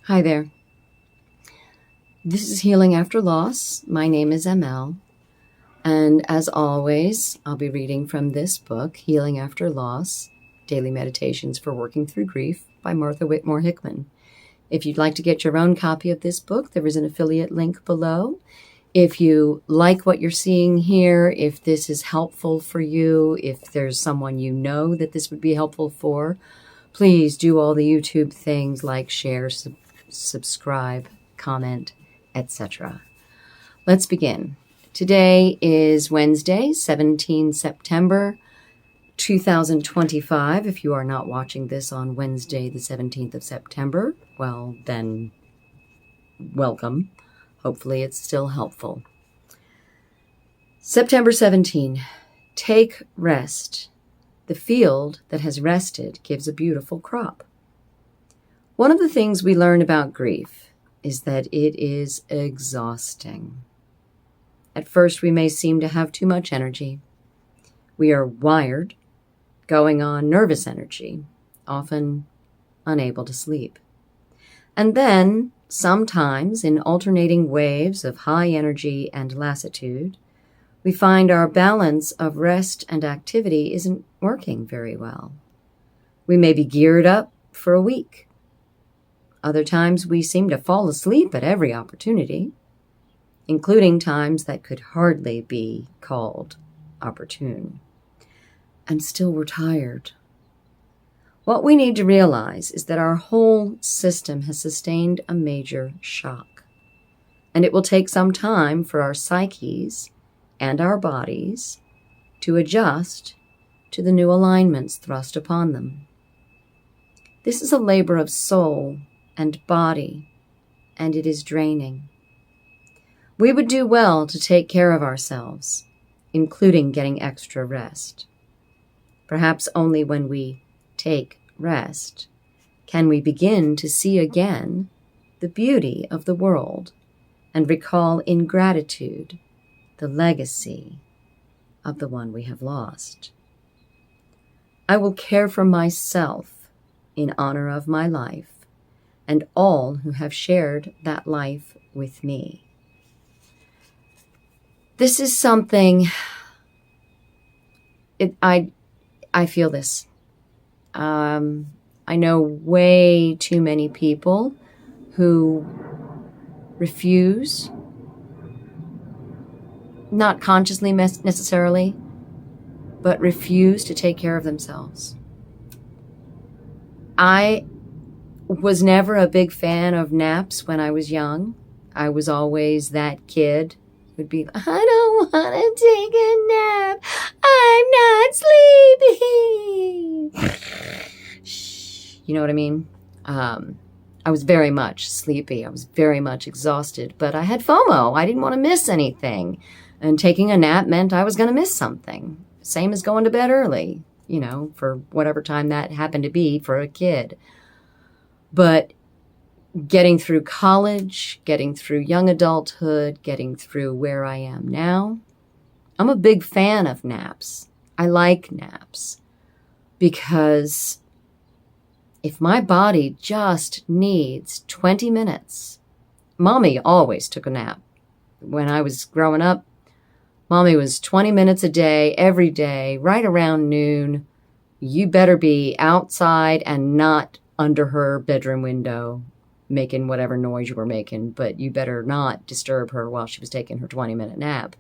Hi there. This is Healing After Loss. My name is ML. And as always, I'll be reading from this book, Healing After Loss, Daily Meditations for Working Through Grief by Martha Whitmore Hickman. If you'd like to get your own copy of this book, there is an affiliate link below. If you like what you're seeing here, if this is helpful for you, if there's someone you know that this would be helpful for, please do all the YouTube things like share, subscribe, comment, etc. Let's begin. Today is Wednesday, 17 September 2025. If you are not watching this on Wednesday, the 17th of September, well, then welcome. Hopefully it's still helpful. September 17. Take rest. The field that has rested gives a beautiful crop. One of the things we learn about grief is that it is exhausting. At first, we may seem to have too much energy. We are wired, going on nervous energy, often unable to sleep. And then, sometimes, in alternating waves of high energy and lassitude, we find our balance of rest and activity isn't working very well. We may be geared up for a week. Other times we seem to fall asleep at every opportunity, including times that could hardly be called opportune. And still we're tired. What we need to realize is that our whole system has sustained a major shock, and it will take some time for our psyches and our bodies to adjust to the new alignments thrust upon them. This is a labor of soul and body, and it is draining. We would do well to take care of ourselves, including getting extra rest. Perhaps only when we take rest can we begin to see again the beauty of the world and recall in gratitude the legacy of the one we have lost. I will care for myself in honor of my life and all who have shared that life with me. This is something, I feel this. I know way too many people who refuse, not consciously necessarily, but refuse to take care of themselves. I was never a big fan of naps when I was young. I was always that kid who'd be, I don't want to take a nap. I'm not sleepy. You know what I mean? I was very much sleepy. I was very much exhausted, but I had FOMO. I didn't want to miss anything. And taking a nap meant I was going to miss something. Same as going to bed early, for whatever time that happened to be for a kid. But getting through college, getting through young adulthood, getting through where I am now, I'm a big fan of naps. I like naps because if my body just needs 20 minutes, Mommy always took a nap. When I was growing up, Mommy was 20 minutes a day, every day, right around noon. You better be outside and not under her bedroom window making whatever noise you were making, but you better not disturb her while she was taking her 20-minute nap,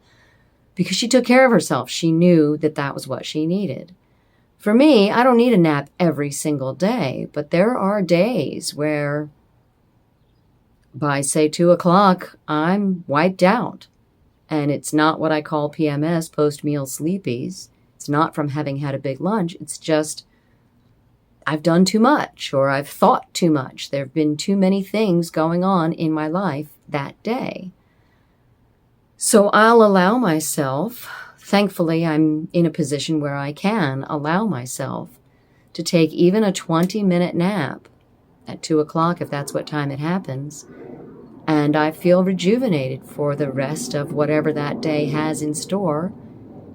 because she took care of herself. She knew that that was what she needed. For me, I don't need a nap every single day, but there are days where by, say, 2 o'clock, I'm wiped out. And it's not what I call PMS, post-meal sleepies. It's not from having had a big lunch. It's just I've done too much, or I've thought too much. There have been too many things going on in my life that day. So I'll allow myself, thankfully I'm in a position where I can allow myself to take even a 20-minute nap at 2 o'clock, if that's what time it happens. And I feel rejuvenated for the rest of whatever that day has in store.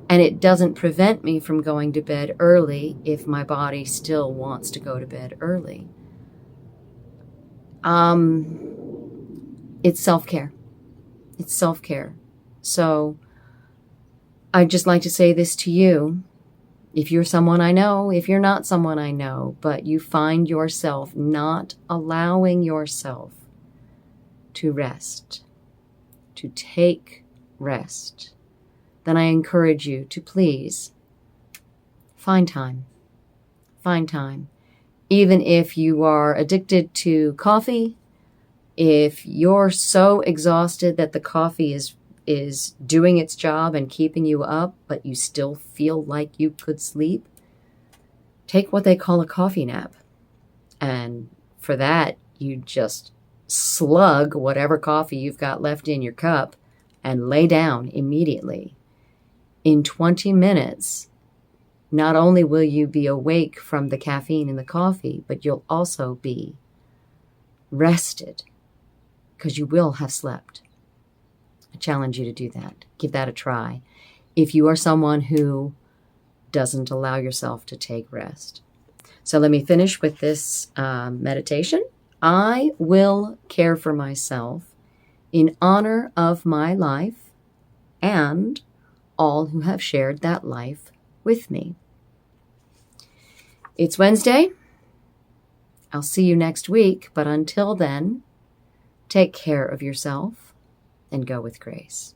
And it doesn't prevent me from going to bed early if my body still wants to go to bed early. It's self-care. It's self-care. So I'd just like to say this to you. If you're someone I know, if you're not someone I know, but you find yourself not allowing yourself to rest, to take rest, then I encourage you to please find time. Find time. Even if you are addicted to coffee, if you're so exhausted that the coffee is doing its job and keeping you up, but you still feel like you could sleep, take what they call a coffee nap. And for that, you just slug whatever coffee you've got left in your cup and lay down immediately. In 20 minutes, not only will you be awake from the caffeine in the coffee, but you'll also be rested because you will have slept. I challenge you to do that. Give that a try. If you are someone who doesn't allow yourself to take rest. So let me finish with this meditation. I will care for myself in honor of my life and all who have shared that life with me. It's Wednesday. I'll see you next week, but until then, take care of yourself and go with grace.